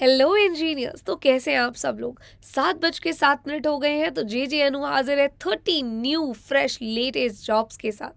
Hello engineers. तो कैसे हैं आप सब लोग। 7:07 हो गए हैं तो जे अनु हाजिर है 30 न्यू फ्रेश लेटेस्ट जॉब्स के साथ।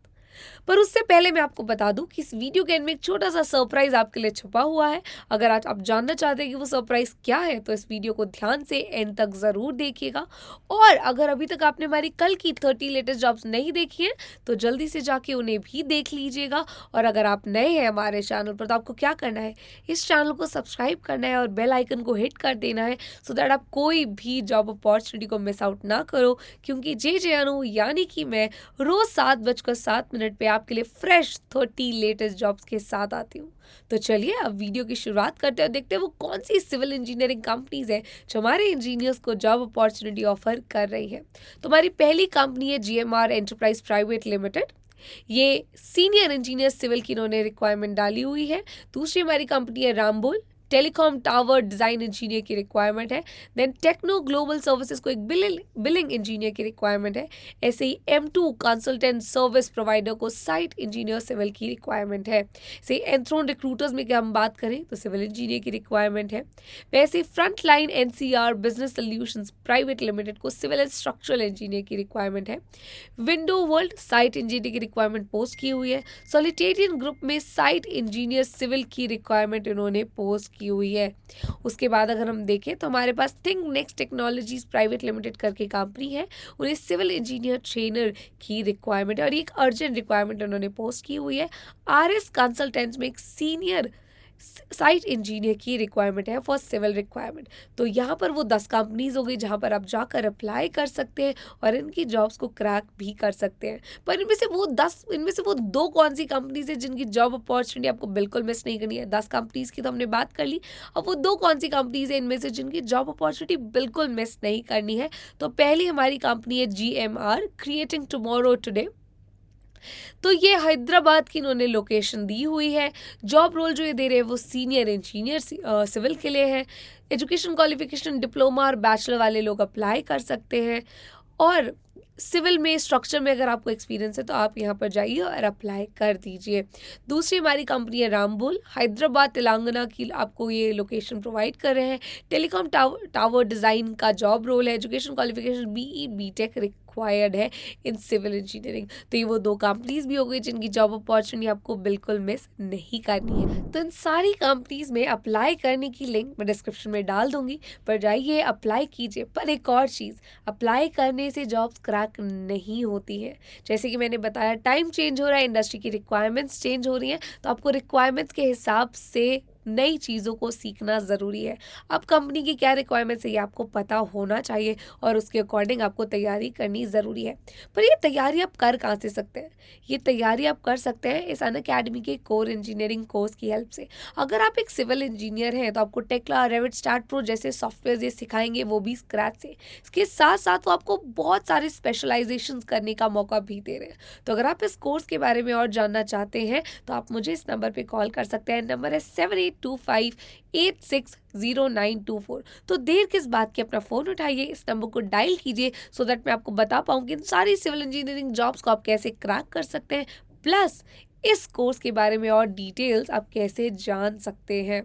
पर उससे पहले मैं आपको बता दूं कि इस वीडियो के एंड में एक छोटा सा सरप्राइज आपके लिए छुपा हुआ है। अगर आज आप जानना चाहते हैं कि वो सरप्राइज क्या है तो इस वीडियो को ध्यान से एंड तक जरूर देखिएगा। और अगर अभी तक आपने हमारी कल की 30 लेटेस्ट जॉब्स नहीं देखी हैं तो जल्दी से जाके उन्हें भी देख लीजिएगा। और अगर आप नए हैं हमारे चैनल पर तो आपको क्या करना है, इस चैनल को सब्सक्राइब करना है और बेल आइकन को हिट कर देना है सो दैट आप कोई भी जॉब अपॉर्चुनिटी को मिस आउट ना करो। क्योंकि जे अनु यानी कि मैं रोज 7:07 पे आपके लिए फ्रेश 30 लेटेस्ट जॉब्स के साथ आती हूँ। तो चलिए अब वीडियो की शुरुआत करते हैं और देखते हैं वो कौन सी सिविल इंजीनियरिंग कंपनीज है जो हमारे इंजीनियर्स को जॉब अपॉर्चुनिटी ऑफर कर रही है। तो हमारी पहली कंपनी है GMR एंटरप्राइज प्राइवेट लिमिटेड। ये सीनियर इंजीनियर सिविल की इन्होंने रिक्वायरमेंट डाली हुई है। दूसरी हमारी कंपनी है रामबोल टेलीकॉम टावर डिजाइन इंजीनियर की रिक्वायरमेंट है। देन टेक्नो ग्लोबल सर्विसेज को एक बिलिंग इंजीनियर की रिक्वायरमेंट है। ऐसे ही M2 कंसल्टेंट सर्विस प्रोवाइडर को साइट इंजीनियर सिविल की रिक्वायरमेंट है। से एंथ्रोन रिक्रूटर्स में क्या हम बात करें तो सिविल इंजीनियर की रिक्वायरमेंट है। वैसे front line NCR business solutions private limited को सिविल एंड स्ट्रक्चरल इंजीनियर की रिक्वायरमेंट है। विंडो वर्ल्ड साइट इंजीनियर की रिक्वायरमेंट पोस्ट की हुई है। सॉलिटेरियन ग्रुप में साइट इंजीनियर सिविल की रिक्वायरमेंट इन्होंने पोस्ट की हुई है। उसके बाद अगर हम देखें तो हमारे पास think next technologies private limited करके कंपनी है, उन्हें सिविल इंजीनियर ट्रेनर की रिक्वायरमेंट है और एक अर्जेंट रिक्वायरमेंट उन्होंने पोस्ट की हुई है। RS कंसल्टेंट्स में एक सीनियर साइट इंजीनियर की रिक्वायरमेंट है फॉर सिविल रिक्वायरमेंट। तो यहाँ पर वो 10 कंपनीज हो गई जहाँ पर आप जाकर अप्लाई कर सकते हैं और इनकी जॉब्स को क्रैक भी कर सकते हैं। पर इनमें से वो दो कौन सी कंपनीज है जिनकी जॉब अपॉर्चुनिटी आपको बिल्कुल मिस नहीं करनी है। 10 कंपनीज की तो हमने बात कर ली, अब वो दो कौन सी कंपनीज है इनमें से जिनकी जॉब अपॉर्चुनिटी बिल्कुल मिस नहीं करनी है। तो पहली हमारी कंपनी है GMR क्रिएटिंग टुमारो टुडे। तो ये हैदराबाद की इन्होंने लोकेशन दी हुई है। जॉब रोल जो ये दे रहे हैं वो सीनियर इंजीनियर सिविल के लिए है। एजुकेशन क्वालिफिकेशन डिप्लोमा और बैचलर वाले लोग अप्लाई कर सकते हैं। और सिविल में स्ट्रक्चर में अगर आपको एक्सपीरियंस है तो आप यहाँ पर जाइए और अप्लाई कर दीजिए। दूसरी हमारी कंपनी है रामबुल हैदराबाद तेलंगाना की, आपको ये लोकेशन प्रोवाइड कर रहे हैं। टेलीकॉम टावर डिज़ाइन का जॉब रोल है। Education qualification BE BTech required है इन सिविल इंजीनियरिंग। तो ये वो दो कंपनीज भी हो गई जिनकी जॉब अपॉर्चुनिटी आपको बिल्कुल मिस नहीं करनी है। तो इन सारी कंपनीज में अप्लाई करने की लिंक मैं डिस्क्रिप्शन में डाल दूंगी, पर जाइए अप्लाई कीजिए। पर एक और चीज़, अप्लाई करने से जॉब्स क्रैक नहीं होती है। जैसे कि मैंने बताया टाइम चेंज हो रहा है, इंडस्ट्री की रिक्वायरमेंट्स चेंज हो रही हैं, तो आपको रिक्वायरमेंट्स के हिसाब से नई चीज़ों को सीखना ज़रूरी है। अब कंपनी की क्या रिक्वायरमेंट्स है ये आपको पता होना चाहिए और उसके अकॉर्डिंग आपको तैयारी करनी ज़रूरी है। पर ये तैयारी आप कर कहाँ से सकते हैं? ये तैयारी आप कर सकते हैं इस अनअकैडमी के कोर इंजीनियरिंग कोर्स की हेल्प से। अगर आप एक सिविल इंजीनियर हैं तो आपको टेक्ला रेविट स्टार्ट प्रो जैसे सॉफ्टवेयर ये सिखाएंगे, वो भी स्क्रैच से। इसके साथ साथ वो आपको बहुत सारे स्पेशलाइजेशन करने का मौका भी दे रहे हैं। तो अगर आप इस कोर्स के बारे में और जानना चाहते हैं तो आप मुझे इस नंबर पे कॉल कर सकते हैं। नंबर है 7825860924। तो देर किस बात की, अपना फ़ोन उठाइए, इस नंबर को डायल कीजिए सो दैट मैं आपको बता पाऊँ कि इन सारी सिविल इंजीनियरिंग जॉब्स को आप कैसे क्रैक कर सकते हैं, प्लस इस कोर्स के बारे में और डिटेल्स आप कैसे जान सकते हैं।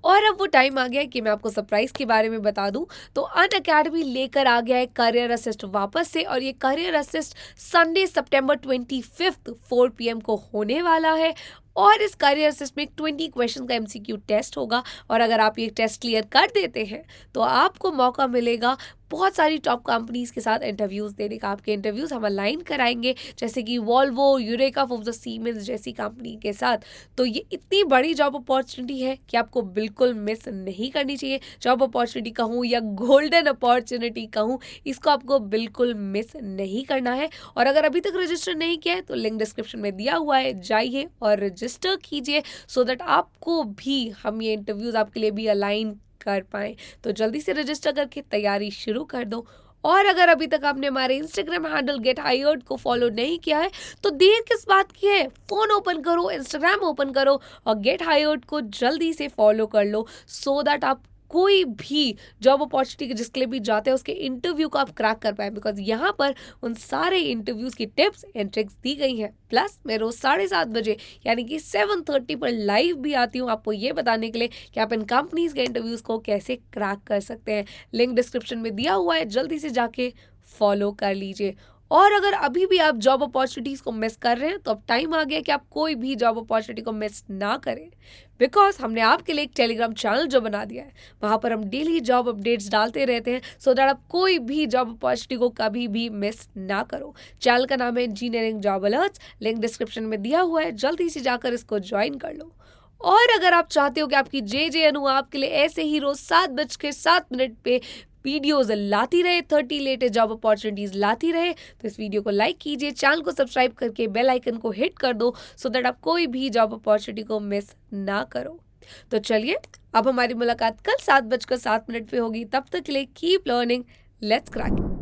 और अब वो टाइम आ गया है कि मैं आपको सरप्राइज के बारे में बता दूं। तो अनअकैडमी लेकर आ गया है करियर असिस्ट वापस से, और ये करियर असिस्ट संडे सितंबर 25 4 PM को होने वाला है। और इस करियर असिस्ट में 20 क्वेश्चन का MCQ टेस्ट होगा और अगर आप ये टेस्ट क्लियर कर देते हैं तो आपको मौका मिलेगा बहुत सारी टॉप कंपनीज के साथ इंटरव्यूज़ देने का। आपके इंटरव्यूज़ हम अलाइन कराएंगे जैसे कि Volvo, eureka of the siemens जैसी कंपनी के साथ। तो ये इतनी बड़ी जॉब अपॉर्चुनिटी है कि आपको बिल्कुल मिस नहीं करनी चाहिए। जॉब अपॉर्चुनिटी कहूँ या गोल्डन अपॉर्चुनिटी कहूँ, इसको आपको बिल्कुल मिस नहीं करना है। और अगर अभी तक रजिस्टर नहीं किया है तो लिंक डिस्क्रिप्शन में दिया हुआ है, जाइए और रजिस्टर कीजिए सो दैट आपको भी हम ये इंटरव्यूज़ आपके लिए भी अलाइन कर पाएँ। तो जल्दी से रजिस्टर करके तैयारी शुरू कर दो। और अगर अभी तक आपने हमारे इंस्टाग्राम हैंडल गेट हायर्ड को फॉलो नहीं किया है तो देर किस बात की है, फ़ोन ओपन करो, इंस्टाग्राम ओपन करो और गेट हायर्ड को जल्दी से फॉलो कर लो सो दैट आप कोई भी जॉब अपॉर्चुनिटी जिसके लिए भी जाते हैं उसके इंटरव्यू को आप क्रैक कर पाए, बिकॉज यहाँ पर उन सारे इंटरव्यूज की टिप्स एंड ट्रिक्स दी गई हैं। प्लस मैं रोज 7:30 बजे यानी कि 7:30 पर लाइव भी आती हूँ आपको ये बताने के लिए कि आप इन कंपनीज के इंटरव्यूज को कैसे क्रैक कर सकते हैं। लिंक डिस्क्रिप्शन में दिया हुआ है, जल्दी से जाके फॉलो कर लीजिए। और अगर अभी भी आप जॉब अपॉर्चुनिटीज को मिस कर रहे हैं तो अब टाइम आ गया कि आप कोई भी जॉब अपॉर्चुनिटी को मिस ना करें, बिकॉज हमने आपके लिए एक टेलीग्राम चैनल जो बना दिया है, वहाँ पर हम डेली जॉब अपडेट्स डालते रहते हैं सो दैट आप कोई भी जॉब अपॉर्चुनिटी को कभी भी मिस ना करो। चैनल का नाम है engineering job alerts, link description में दिया हुआ है, जल्दी से जाकर इसको ज्वाइन कर लो। और अगर आप चाहते हो कि आपकी जे अनु आपके लिए ऐसे ही रोज 7:07 पे वीडियोस लाती रहे, 30 लेटेस्ट जॉब अपॉर्चुनिटीज लाती रहे, तो इस वीडियो को लाइक कीजिए, चैनल को सब्सक्राइब करके बेल आइकन को हिट कर दो सो दैट आप कोई भी जॉब अपॉर्चुनिटी को मिस ना करो। तो चलिए, अब हमारी मुलाकात कल 7:07 पे होगी। तब तक के लिए कीप लर्निंग, लेट्स क्रैक।